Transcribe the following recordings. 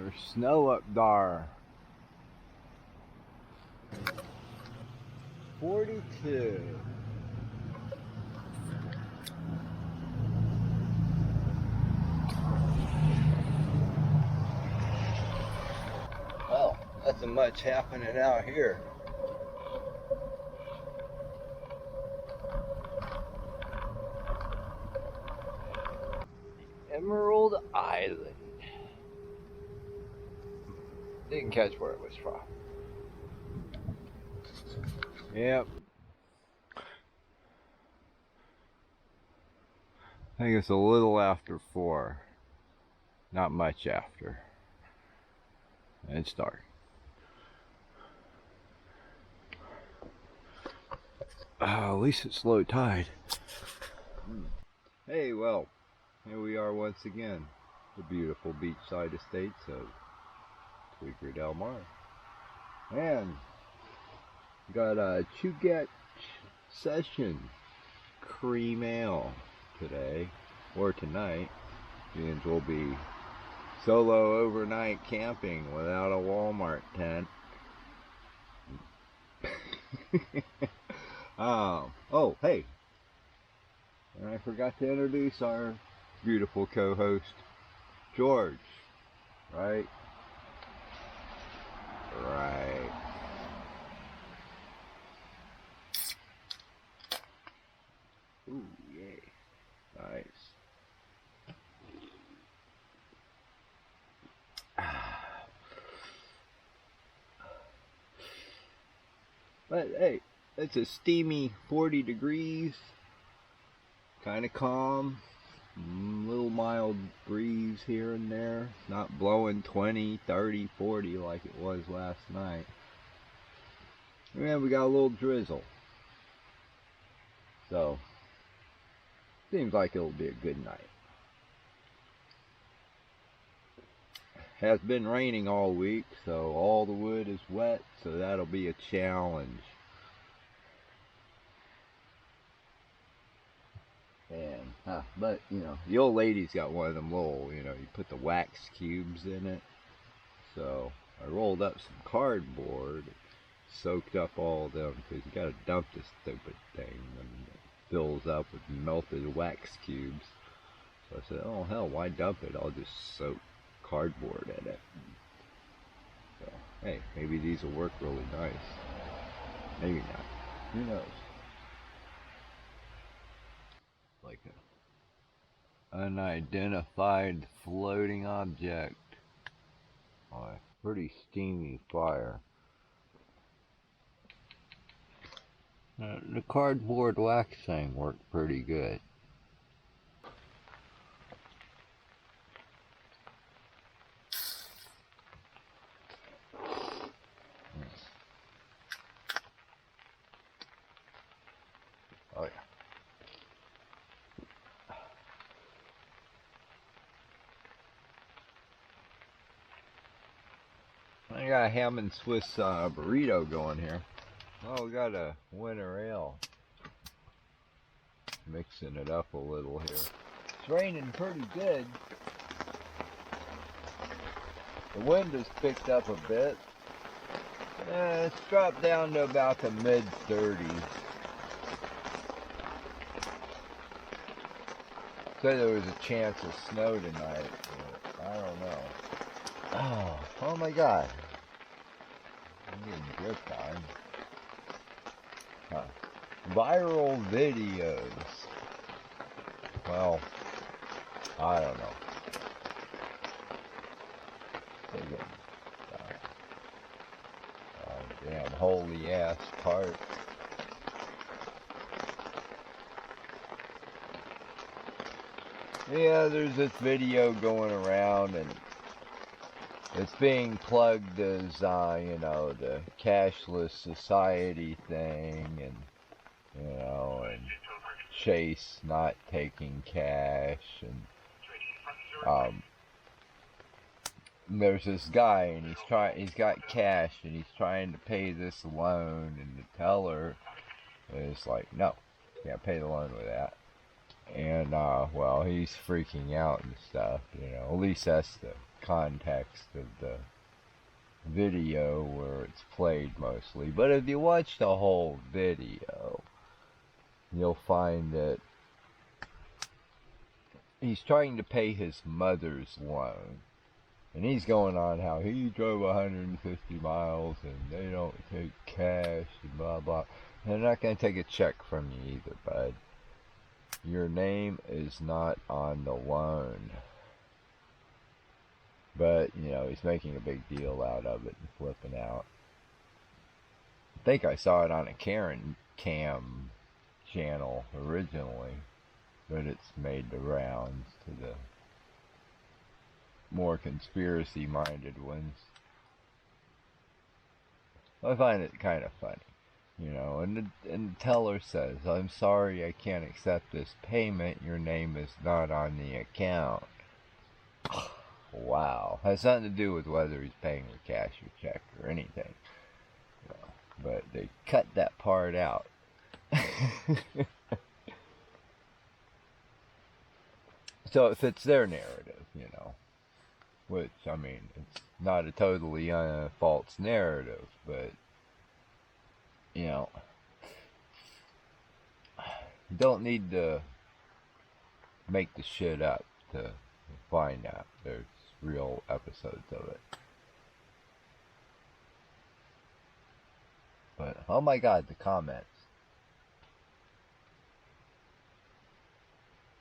There's snow up there. 42. Well, nothing much happening out here. Emerald Island. Didn't catch where it was from. Yep. I think it's a little after 4. Not much after. It's dark. At least it's low tide. Hey, well, here we are once again. The beautiful beachside estates of Tweaker Del Mar. And got a Chugach session cream ale today, or tonight, and we'll be solo overnight camping without a Walmart tent. Oh, hey, and I forgot to introduce our beautiful co-host, George, right? Right. Ooh, yay. Nice. But hey, it's a steamy 40 degrees. Kind of calm. Little mild breeze here and there. Not blowing 20, 30, 40 like it was last night. And we got a little drizzle. So, seems like it'll be a good night. Has been raining all week, so all the wood is wet, so that'll be a challenge. And, but, you know, the old lady's got one of them little, you know, you put the wax cubes in it. So, I rolled up some cardboard, soaked up all of them, because you gotta dump this stupid thing when it fills up with melted wax cubes. So I said, oh hell, why dump it? I'll just soak cardboard in it. So, hey, maybe these will work really nice. Maybe not. Who knows? Like an unidentified floating object on a pretty steamy fire. The cardboard wax thing worked pretty good. Oh yeah. I got a ham and Swiss burrito going here. Oh, we got a winter ale. Mixing it up a little here. It's raining pretty good. The wind has picked up a bit. It's dropped down to about the mid-30s. Said there was a chance of snow tonight, but I don't know. Oh my god. I'm getting drip time. Viral videos. Well, I don't know. Damn holy ass part. Yeah, there's this video going around and it's being plugged as, you know, the cashless society thing, and, you know, and Chase not taking cash, and, there's this guy, and he's got cash, and he's trying to pay this loan, and the teller is like, no, can't pay the loan with that. And, well, he's freaking out and stuff, you know, at least that's the context of the video where it's played mostly. But if you watch the whole video, you'll find that he's trying to pay his mother's loan. And he's going on how he drove 150 miles and they don't take cash and blah blah. They're not going to take a check from you either, bud. Your name is not on the loan. But, you know, he's making a big deal out of it and flipping out. I think I saw it on a Karen Cam channel originally, but it's made the rounds to the more conspiracy-minded ones. I find it kind of funny, you know, and the teller says, "I'm sorry, I can't accept this payment. Your name is not on the account." Wow. Has nothing to do with whether he's paying with cash or check or anything. Well, but they cut that part out. So it fits their narrative, you know. Which, I mean, it's not a totally false narrative, but, you know, you don't need to make the shit up to find out there's real episodes of it. But, oh my god, the comments.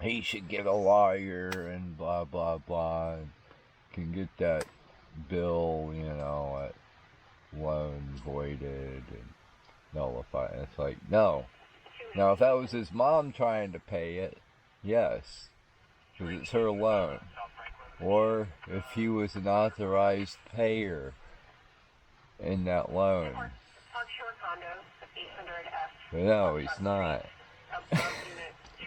He should get a lawyer and blah blah blah, and can get that bill, you know, at loan voided and nullified. It's like, no. Now if that was his mom trying to pay it, yes, because it's her loan. Or if he was an authorized payer in that loan. But no, he's not.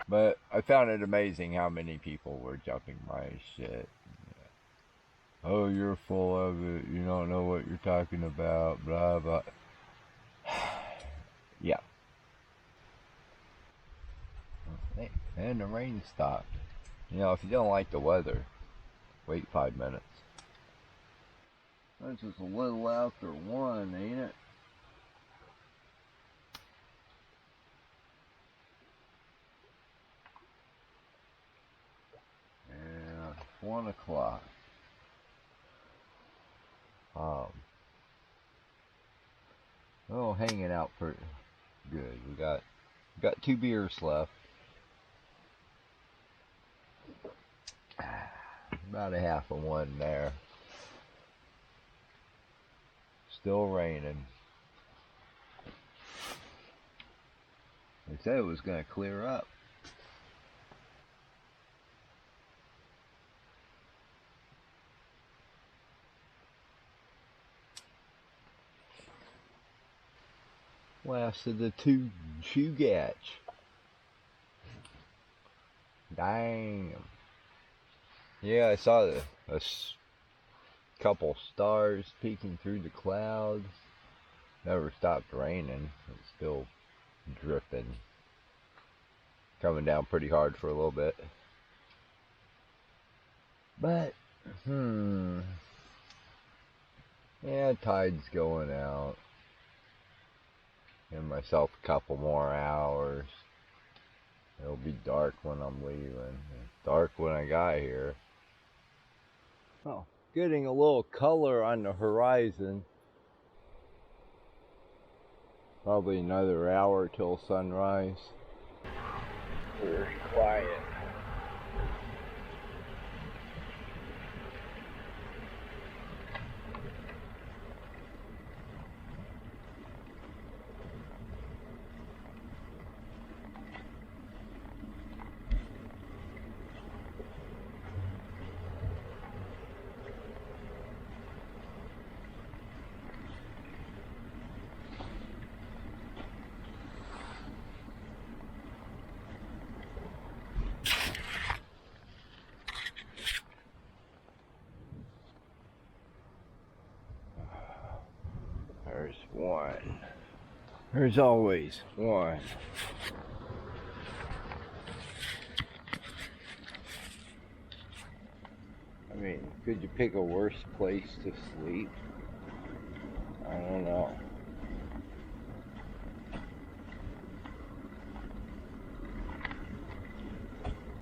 But I found it amazing how many people were jumping my shit. Oh, you're full of it. You don't know what you're talking about. Blah, blah. Yeah. Hey, and the rain stopped. You know, if you don't like the weather, wait 5 minutes. It's just a little after 1, ain't it? Yeah, 1 o'clock. Oh, hanging out pretty good. We got 2 beers left. About a half of one there. Still raining. They said it was going to clear up. Last of the 2 Chugach. Damn. Yeah, I saw a couple stars peeking through the clouds. Never stopped raining. It's still dripping. Coming down pretty hard for a little bit. But, yeah, tide's going out. Give myself a couple more hours. It'll be dark when I'm leaving. It's dark when I got here. Oh, getting a little color on the horizon. Probably another hour till sunrise. Very quiet. There's one. There's always one. I mean, Could you pick a worse place to sleep?